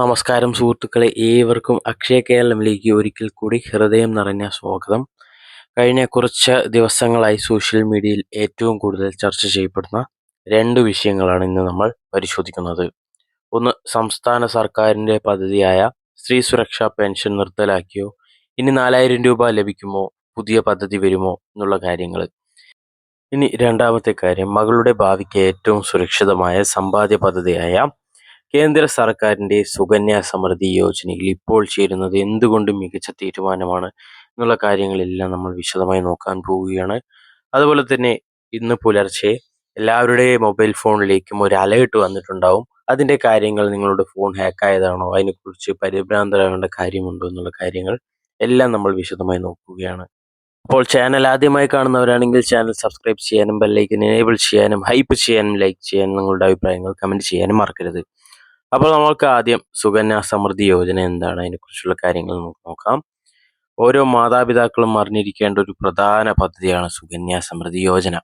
നമസ്കാരം സുഹൃത്തുക്കളെ, ഏവർക്കും അക്ഷയ കേരളത്തിലേക്ക് ഒരിക്കൽ കൂടി ഹൃദയം നിറഞ്ഞ സ്വാഗതം. കഴിഞ്ഞ കുറച്ച് ദിവസങ്ങളായി സോഷ്യൽ മീഡിയയിൽ ഏറ്റവും കൂടുതൽ ചർച്ച ചെയ്യപ്പെടുന്ന രണ്ട് വിഷയങ്ങളാണ് ഇന്ന് നമ്മൾ പരിശോധിക്കുന്നത്. ഒന്ന്, സംസ്ഥാന സർക്കാരിൻ്റെ പദ്ധതിയായ സ്ത്രീ സുരക്ഷാ പെൻഷൻ നിർത്തലാക്കിയോ, ഇനി 4000 രൂപ ലഭിക്കുമോ, പുതിയ പദ്ധതി വരുമോ എന്നുള്ള കാര്യങ്ങൾ. ഇനി രണ്ടാമത്തെ കാര്യം, മകളുടെ ഭാവിക്ക് ഏറ്റവും സുരക്ഷിതമായ സമ്പാദ്യ പദ്ധതിയായ കേന്ദ്ര സർക്കാരിൻ്റെ സുകന്യ സമൃദ്ധി യോജനയിൽ ഇപ്പോൾ ചേരുന്നത് എന്തുകൊണ്ടും മികച്ച തീരുമാനമാണ് എന്നുള്ള കാര്യങ്ങളെല്ലാം നമ്മൾ വിശദമായി നോക്കാൻ പോവുകയാണ്. അതുപോലെ തന്നെ ഇന്ന് പുലർച്ചെ എല്ലാവരുടെയും മൊബൈൽ ഫോണിലേക്കും ഒരു അലേർട്ട് വന്നിട്ടുണ്ടാവും. അതിൻ്റെ കാര്യങ്ങൾ, നിങ്ങളുടെ ഫോൺ ഹാക്കായതാണോ, അതിനെക്കുറിച്ച് പരിഭ്രാന്തരാകേണ്ട കാര്യമുണ്ടോ എന്നുള്ള കാര്യങ്ങൾ എല്ലാം നമ്മൾ വിശദമായി നോക്കുകയാണ്. അപ്പോൾ ചാനൽ ആദ്യമായി കാണുന്നവരാണെങ്കിൽ ചാനൽ സബ്സ്ക്രൈബ് ചെയ്യാനും ബെല്ലൈക്കൻ എനേബിൾ ചെയ്യാനും ഹൈപ്പ് ചെയ്യാനും ലൈക്ക് ചെയ്യാനും നിങ്ങളുടെ അഭിപ്രായങ്ങൾ കമൻറ്റ് ചെയ്യാനും മറക്കരുത്. അപ്പോൾ നമുക്ക് ആദ്യം സുകന്യ സമൃദ്ധി യോജന എന്താണ്, അതിനെക്കുറിച്ചുള്ള കാര്യങ്ങൾ നമുക്ക് നോക്കാം. ഓരോ മാതാപിതാക്കളും അറിഞ്ഞിരിക്കേണ്ട ഒരു പ്രധാന പദ്ധതിയാണ് സുകന്യ സമൃദ്ധി യോജന.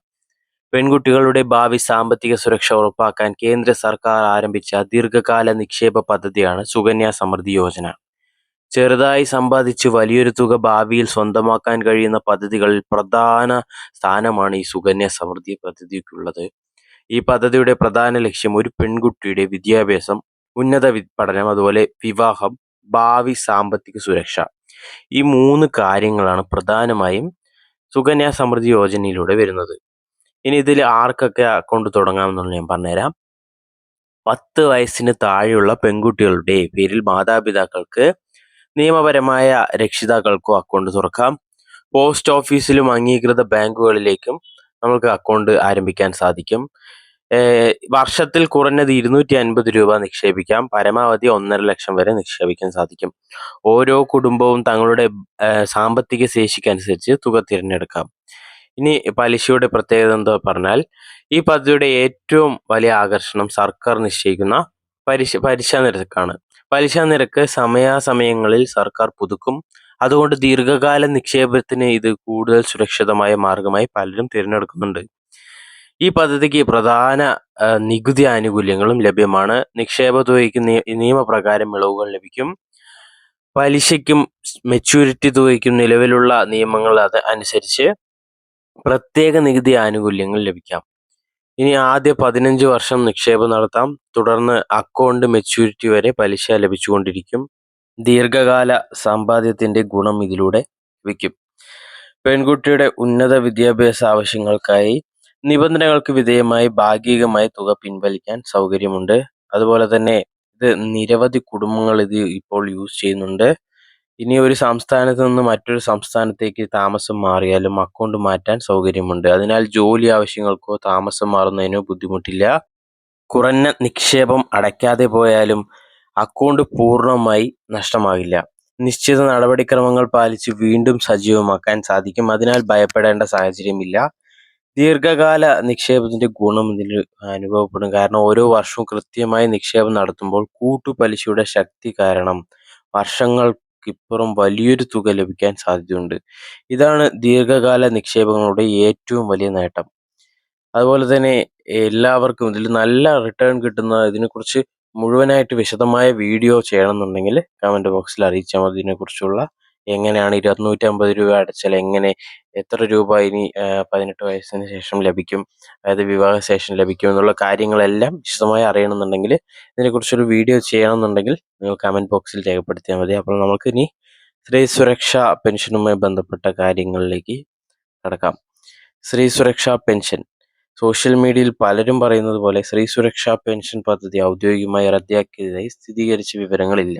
പെൺകുട്ടികളുടെ ഭാവി സാമ്പത്തിക സുരക്ഷ ഉറപ്പാക്കാൻ കേന്ദ്ര സർക്കാർ ആരംഭിച്ച ദീർഘകാല നിക്ഷേപ പദ്ധതിയാണ് സുകന്യ സമൃദ്ധി യോജന. ചെറുതായി സമ്പാദിച്ച് വലിയൊരു തുക ഭാവിയിൽ സ്വന്തമാക്കാൻ കഴിയുന്ന പദ്ധതികളിൽ പ്രധാന സ്ഥാനമാണ് ഈ സുകന്യ സമൃദ്ധി പദ്ധതിക്കുള്ളത്. ഈ പദ്ധതിയുടെ പ്രധാന ലക്ഷ്യം ഒരു പെൺകുട്ടിയുടെ വിദ്യാഭ്യാസം, ഉന്നത പഠനം, അതുപോലെ വിവാഹം, ഭാവി സാമ്പത്തിക സുരക്ഷ, ഈ 3 കാര്യങ്ങളാണ് പ്രധാനമായും സുകന്യ സമൃദ്ധി യോജനയിലൂടെ വരുന്നത്. ഇനി ഇതിൽ ആർക്കൊക്കെ അക്കൗണ്ട് തുടങ്ങാമെന്നുള്ള ഞാൻ പറഞ്ഞുതരാം. 10 വയസ്സിന് താഴെയുള്ള പെൺകുട്ടികളുടെ പേരിൽ മാതാപിതാക്കൾക്ക് നിയമപരമായ രക്ഷിതാക്കൾക്കോ അക്കൗണ്ട് തുറക്കാം. പോസ്റ്റ് ഓഫീസിലും അംഗീകൃത ബാങ്കുകളിലേക്കും നമുക്ക് അക്കൗണ്ട് ആരംഭിക്കാൻ സാധിക്കും. വർഷത്തിൽ കുറഞ്ഞത് 250 രൂപ നിക്ഷേപിക്കാം. പരമാവധി 1.5 ലക്ഷം വരെ നിക്ഷേപിക്കാൻ സാധിക്കും. ഓരോ കുടുംബവും തങ്ങളുടെ സാമ്പത്തിക ശേഷിക്കനുസരിച്ച് തുക തിരഞ്ഞെടുക്കാം. ഇനി പലിശയുടെ പ്രത്യേകത എന്താ പറഞ്ഞാൽ, ഈ പദ്ധതിയുടെ ഏറ്റവും വലിയ ആകർഷണം സർക്കാർ നിശ്ചയിക്കുന്ന പലിശ നിരക്കാണ്. പലിശ നിരക്ക് സമയാസമയങ്ങളിൽ സർക്കാർ പുതുക്കും. അതുകൊണ്ട് ദീർഘകാല നിക്ഷേപത്തിന് ഇത് കൂടുതൽ സുരക്ഷിതമായ മാർഗമായി പലരും തിരഞ്ഞെടുക്കുന്നുണ്ട്. ഈ പദ്ധതിക്ക് പ്രധാന നികുതി ആനുകൂല്യങ്ങളും ലഭ്യമാണ്. നിക്ഷേപ തുകയ്ക്ക് നിയമപ്രകാരം ഇളവുകൾ ലഭിക്കും. പലിശയ്ക്കും മെച്യൂരിറ്റി തുകയ്ക്കും നിലവിലുള്ള നിയമങ്ങൾ അനുസരിച്ച് പ്രത്യേക നികുതി ആനുകൂല്യങ്ങൾ ലഭിക്കാം. ഇനി ആദ്യ 15 വർഷം നിക്ഷേപം നടത്താം. തുടർന്ന് അക്കൗണ്ട് മെച്യൂരിറ്റി വരെ പലിശ ലഭിച്ചുകൊണ്ടിരിക്കും. ദീർഘകാല സമ്പാദ്യത്തിന്റെ ഗുണം ഇതിലൂടെ ലഭിക്കും. പെൺകുട്ടിയുടെ ഉന്നത വിദ്യാഭ്യാസ ആവശ്യങ്ങൾക്കായി നിബന്ധനകൾക്ക് വിധേയമായി ഭാഗികമായി തുക പിൻവലിക്കാൻ സൗകര്യമുണ്ട്. അതുപോലെ തന്നെ ഇത് നിരവധി കുടുംബങ്ങൾ ഇത് ഇപ്പോൾ യൂസ് ചെയ്യുന്നുണ്ട്. ഇനി ഒരു സംസ്ഥാനത്ത് നിന്ന് മറ്റൊരു സംസ്ഥാനത്തേക്ക് താമസം മാറിയാലും അക്കൗണ്ട് മാറ്റാൻ സൗകര്യമുണ്ട്. അതിനാൽ ജോലി ആവശ്യങ്ങൾക്കോ താമസം മാറുന്നതിനോ ബുദ്ധിമുട്ടില്ല. കുറഞ്ഞ നിക്ഷേപം അടയ്ക്കാതെ പോയാലും അക്കൗണ്ട് പൂർണ്ണമായി നഷ്ടമാകില്ല. നിശ്ചിത നടപടിക്രമങ്ങൾ പാലിച്ച് വീണ്ടും സജീവമാക്കാൻ സാധിക്കും. അതിനാൽ ഭയപ്പെടേണ്ട സാഹചര്യമില്ല. ദീർഘകാല നിക്ഷേപത്തിന്റെ ഗുണം ഇതിൽ അനുഭവപ്പെടും. കാരണം ഓരോ വർഷവും കൃത്യമായി നിക്ഷേപം നടത്തുമ്പോൾ കൂട്ടുപലിശയുടെ ശക്തി കാരണം വർഷങ്ങൾക്കിപ്പുറം വലിയൊരു തുക ലഭിക്കാൻ സാധ്യതയുണ്ട്. ഇതാണ് ദീർഘകാല നിക്ഷേപങ്ങളുടെ ഏറ്റവും വലിയ നേട്ടം. അതുപോലെ തന്നെ എല്ലാവർക്കും ഇതിൽ നല്ല റിട്ടേൺ കിട്ടുന്ന, ഇതിനെക്കുറിച്ച് മുഴുവനായിട്ട് വിശദമായ വീഡിയോ ചെയ്യണമെന്നുണ്ടെങ്കിൽ കമൻറ്റ് ബോക്സിൽ അറിയിച്ചാൽ മതി. ഇതിനെക്കുറിച്ചുള്ള എങ്ങനെയാണ് 250 രൂപ അടച്ചാൽ എങ്ങനെ എത്ര രൂപ ഇനി 18 വയസ്സിന് ശേഷം ലഭിക്കും, അതായത് വിവാഹശേഷം ലഭിക്കും എന്നുള്ള കാര്യങ്ങളെല്ലാം വിശദമായി അറിയണമെന്നുണ്ടെങ്കിൽ, ഇതിനെക്കുറിച്ചൊരു വീഡിയോ ചെയ്യണമെന്നുണ്ടെങ്കിൽ നിങ്ങൾ കമൻറ്റ് ബോക്സിൽ രേഖപ്പെടുത്തിയാൽ മതി. അപ്പോൾ നമുക്ക് ഇനി സ്ത്രീ സുരക്ഷാ പെൻഷനുമായി ബന്ധപ്പെട്ട കാര്യങ്ങളിലേക്ക് കടക്കാം. സ്ത്രീ സുരക്ഷാ പെൻഷൻ, സോഷ്യൽ മീഡിയയിൽ പലരും പറയുന്നത് പോലെ സ്ത്രീ സുരക്ഷാ പെൻഷൻ പദ്ധതി ഔദ്യോഗികമായി റദ്ദാക്കിയതായി സ്ഥിരീകരിച്ച വിവരങ്ങളില്ല.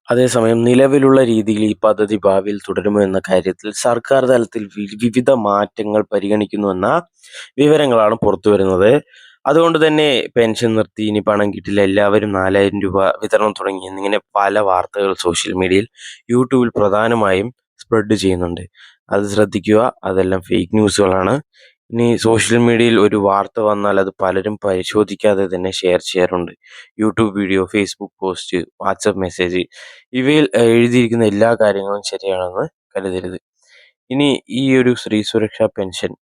അതേസമയം നിലവിലുള്ള രീതിയിൽ ഈ പദ്ധതി ഭാവിയിൽ തുടരുമോ എന്ന കാര്യത്തിൽ സർക്കാർ തലത്തിൽ വിവിധ മാറ്റങ്ങൾ പരിഗണിക്കുന്നുവെന്ന വിവരങ്ങളാണ് പുറത്തുവരുന്നത്. അതുകൊണ്ട് തന്നെ പെൻഷൻ നിർത്തി, ഇനി പണം കിട്ടില്ല, എല്ലാവരും 4000 രൂപ വിതരണം തുടങ്ങി എന്നിങ്ങനെ പല വാർത്തകൾ സോഷ്യൽ മീഡിയയിൽ, യൂട്യൂബിൽ പ്രധാനമായും സ്പ്രെഡ് ചെയ്യുന്നുണ്ട്. അത് ശ്രദ്ധിക്കുക, അതെല്ലാം ഫേക്ക് ന്യൂസുകളാണ്. ഇനി സോഷ്യൽ മീഡിയയിൽ ഒരു വാർത്ത വന്നാൽ അത് പലരും പരിശോധിക്കാതെ തന്നെ ഷെയർ ചെയ്യാറുണ്ട്. YouTube video, Facebook post, WhatsApp message, ഇവയിൽ എഴുതിയിരിക്കുന്ന എല്ലാ കാര്യങ്ങളും ശരിയാണെന്ന് കരുതരുത്. ഇനി ഈ ഒരു സ്ത്രീ സുരക്ഷാ പെൻഷൻ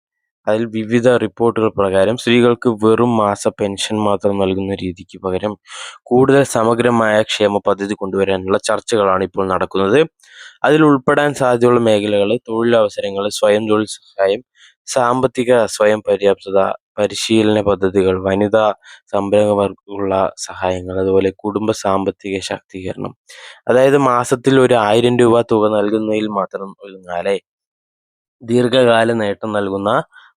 അതിൽ വിവിധ റിപ്പോർട്ടുകൾ പ്രകാരം സ്ത്രീകൾക്ക് വെറും മാസ പെൻഷൻ മാത്രം നൽകുന്ന രീതിക്ക് പകരം കൂടുതൽ സമഗ്രമായ ക്ഷേമ പദ്ധതി കൊണ്ടുവരാനുള്ള ചർച്ചകളാണ് ഇപ്പോൾ നടക്കുന്നത്. അതിൽ ഉൾപ്പെടാൻ സാധ്യതയുള്ള മേഖലകൾ തൊഴിലവസരങ്ങൾ, സ്വയം തൊഴിൽ സഹായം, സാമ്പത്തിക സ്വയം പര്യാപ്തത, പരിശീലന പദ്ധതികൾ, വനിതാ സംരംഭകർക്കുള്ള സഹായങ്ങൾ, അതുപോലെ കുടുംബ സാമ്പത്തിക ശാക്തീകരണം. അതായത് മാസത്തിൽ ഒരു 1000 രൂപ തുക നൽകുന്നതിൽ മാത്രം ഒതുങ്ങാതെ ദീർഘകാല നേട്ടം നൽകുന്ന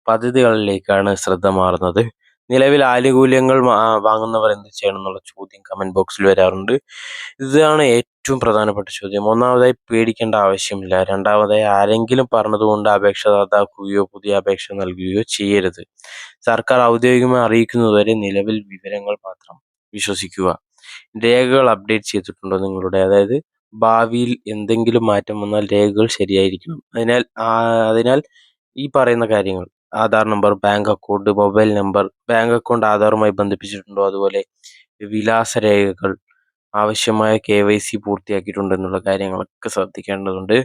പദ്ധതികളിലേക്കാണ് ശ്രദ്ധ മാറുന്നത്. നിലവിൽ ആനുകൂല്യങ്ങൾ വാങ്ങുന്നവർ എന്ത് ചെയ്യണം എന്നുള്ള ചോദ്യം കമന്റ് ബോക്സിൽ വരാറുണ്ട്. ഇതാണ് ഏറ്റവും പ്രധാനപ്പെട്ട ചോദ്യം. ഒന്നാമതായി, പേടിക്കേണ്ട ആവശ്യമില്ല. രണ്ടാമതായി, ആരെങ്കിലും പറഞ്ഞതുകൊണ്ട് അപേക്ഷ റദ്ദാക്കുകയോ പുതിയ അപേക്ഷ നൽകുകയോ ചെയ്യരുത്. സർക്കാർ ഔദ്യോഗികമായി അറിയിക്കുന്നതുവരെ നിലവിൽ വിവരങ്ങൾ മാത്രം വിശ്വസിക്കുക. രേഖകൾ അപ്ഡേറ്റ് ചെയ്തിട്ടുണ്ടോ നിങ്ങളുടെ? അതായത് ഭാവിയിൽ എന്തെങ്കിലും മാറ്റം വന്നാൽ രേഖകൾ ശരിയായിരിക്കണം. അതിനാൽ ഈ പറയുന്ന കാര്യങ്ങൾ: Aadhaar number, bank account, mobile number, bank account ആധാറുമായി ബന്ധിപ്പിച്ചിട്ടുണ്ടോ, അതുപോലെ വിലാസ രേഖകൾ, ആവശ്യമായ KYC പൂർത്തിയാക്കിയിട്ടുണ്ടോ എന്നുള്ള കാര്യങ്ങളൊക്കെ ശ്രദ്ധിക്കേണ്ടതുണ്ട്.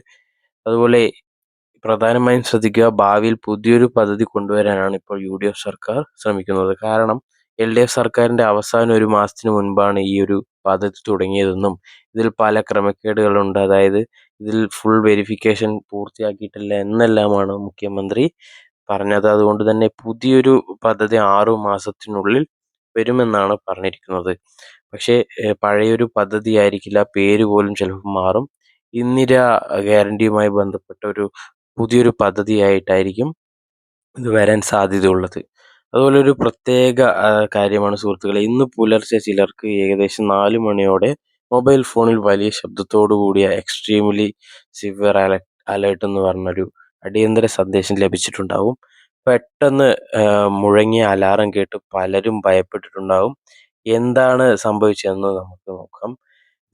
അതുപോലെ പ്രധാനമായും ശ്രദ്ധിക്കുക, ഭാവിയിൽ പുതിയൊരു പദ്ധതി കൊണ്ടുവരാനാണ് ഇപ്പോൾ UDF സർക്കാർ ശ്രമിക്കുന്നത്. കാരണം LDF സർക്കാരിൻ്റെ അവസാന ഒരു മാസത്തിന് മുൻപാണ് ഈ ഒരു പദ്ധതി തുടങ്ങിയതെന്നും ഇതിൽ പല ക്രമക്കേടുകളുണ്ട്, അതായത് ഇതിൽ ഫുൾ വെരിഫിക്കേഷൻ പൂർത്തിയാക്കിയിട്ടില്ല എന്നെല്ലാമാണ് മുഖ്യമന്ത്രി പറഞ്ഞത്. അതുകൊണ്ട് തന്നെ പുതിയൊരു പദ്ധതി 6 മാസത്തിനുള്ളിൽ വരുമെന്നാണ് പറഞ്ഞിരിക്കുന്നത്. പക്ഷേ പഴയൊരു പദ്ധതി ആയിരിക്കില്ല, പേര് പോലും ചിലപ്പോൾ മാറും. ഇന്ദിര ഗ്യാരണ്ടിയുമായി ബന്ധപ്പെട്ട ഒരു പുതിയൊരു പദ്ധതിയായിട്ടായിരിക്കും ഇത് വരാൻ സാധ്യതയുള്ളത്. അതുപോലെ ഒരു പ്രത്യേക കാര്യമാണ് സുഹൃത്തുക്കളെ, ഇന്ന് പുലർച്ചെ ചിലർക്ക് ഏകദേശം 4 മണിയോടെ മൊബൈൽ ഫോണിൽ വലിയ ശബ്ദത്തോടു കൂടിയ എക്സ്ട്രീംലി സിവിയർ അലേർട്ട് എന്ന് പറഞ്ഞൊരു അടിയന്തര സന്ദേശം ലഭിച്ചിട്ടുണ്ടാവും. പെട്ടെന്ന് മുഴങ്ങിയ അലാറം കേട്ട് പലരും ഭയപ്പെട്ടിട്ടുണ്ടാവും. എന്താണ് സംഭവിച്ചതെന്ന് നമുക്ക് നോക്കാം.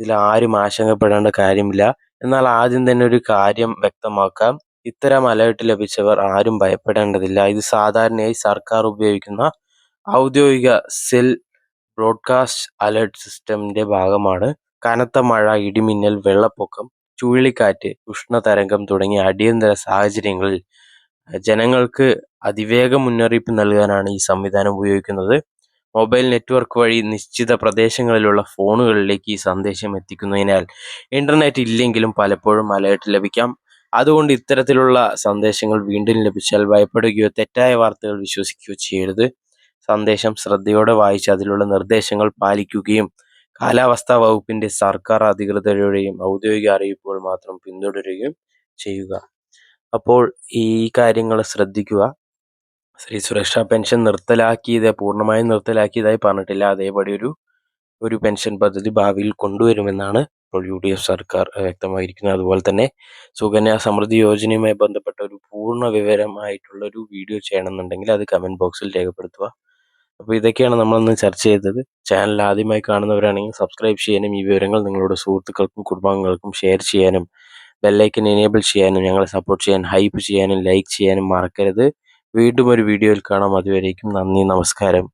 ഇതിൽ ആരും ആശങ്കപ്പെടേണ്ട കാര്യമില്ല. എന്നാൽ ആദ്യം തന്നെ ഒരു കാര്യം വ്യക്തമാക്കാം: ഇത്തരം അലേർട്ട് ലഭിച്ചവർ ആരും ഭയപ്പെടേണ്ടതില്ല. ഇത് സാധാരണയായി സർക്കാർ ഉപയോഗിക്കുന്ന ഔദ്യോഗിക സെൽ ബ്രോഡ്കാസ്റ്റ് അലേർട്ട് സിസ്റ്റമിന്റെ ഭാഗമാണ്. കനത്ത മഴ, ഇടിമിന്നൽ, വെള്ളപ്പൊക്കം, ചുഴലിക്കാറ്റ്, ഉഷ്ണതരംഗം തുടങ്ങിയ അടിയന്തര സാഹചര്യങ്ങളിൽ ജനങ്ങൾക്ക് അതിവേഗ മുന്നറിയിപ്പ് നൽകാനാണ് ഈ സംവിധാനം ഉപയോഗിക്കുന്നത്. മൊബൈൽ നെറ്റ്വർക്ക് വഴി നിശ്ചിത പ്രദേശങ്ങളിലുള്ള ഫോണുകളിലേക്ക് ഈ സന്ദേശം എത്തിക്കുന്നതിനാൽ ഇന്റർനെറ്റ് ഇല്ലെങ്കിലും പലപ്പോഴും അലേർട്ട് ലഭിക്കാം. അതുകൊണ്ട് ഇത്തരത്തിലുള്ള സന്ദേശങ്ങൾ വീണ്ടും ലഭിച്ചാൽ ഭയപ്പെടുകയോ തെറ്റായ വാർത്തകൾ വിശ്വസിക്കുകയോ ചെയ്യരുത്. സന്ദേശം ശ്രദ്ധയോടെ വായിച്ച് അതിലുള്ള നിർദ്ദേശങ്ങൾ പാലിക്കുകയും കാലാവസ്ഥാ വകുപ്പിന്റെ, സർക്കാർ അധികൃതരുടെയും ഔദ്യോഗിക അറിയിപ്പുകൾ മാത്രം പിന്തുടരുകയും ചെയ്യുക. അപ്പോൾ ഈ കാര്യങ്ങൾ ശ്രദ്ധിക്കുക. സ്ത്രീ സുരക്ഷാ പെൻഷൻ പൂർണ്ണമായും നിർത്തലാക്കിയതായി പറഞ്ഞിട്ടില്ല. അതേപടി ഒരു പെൻഷൻ പദ്ധതി ഭാവിയിൽ കൊണ്ടുവരുമെന്നാണ് ഇപ്പോൾ UDF സർക്കാർ വ്യക്തമായിരിക്കുന്നത്. അതുപോലെ തന്നെ സുകന്യ സമൃദ്ധി യോജനയുമായി ബന്ധപ്പെട്ട ഒരു പൂർണ്ണ വിവരമായിട്ടുള്ള ഒരു വീഡിയോ ചെയ്യണമെന്നുണ്ടെങ്കിൽ അത് കമന്റ് ബോക്സിൽ രേഖപ്പെടുത്തുക. അപ്പോൾ ഇതൊക്കെയാണ് നമ്മളിന്ന് ചർച്ച ചെയ്തത്. ചാനൽ ആദ്യമായി കാണുന്നവരാണെങ്കിൽ സബ്സ്ക്രൈബ് ചെയ്യാനും ഈ വിവരങ്ങൾ നിങ്ങളുടെ സുഹൃത്തുക്കൾക്കും കുടുംബാംഗങ്ങൾക്കും ഷെയർ ചെയ്യാനും ബെല്ലൈക്കൻ എനേബിൾ ചെയ്യാനും ഞങ്ങളെ സപ്പോർട്ട് ചെയ്യാൻ ഹൈപ്പ് ചെയ്യാനും ലൈക്ക് ചെയ്യാനും മറക്കരുത്. വീണ്ടും ഒരു വീഡിയോയിൽ കാണാം. അതുവരേക്കും നന്ദി, നമസ്കാരം.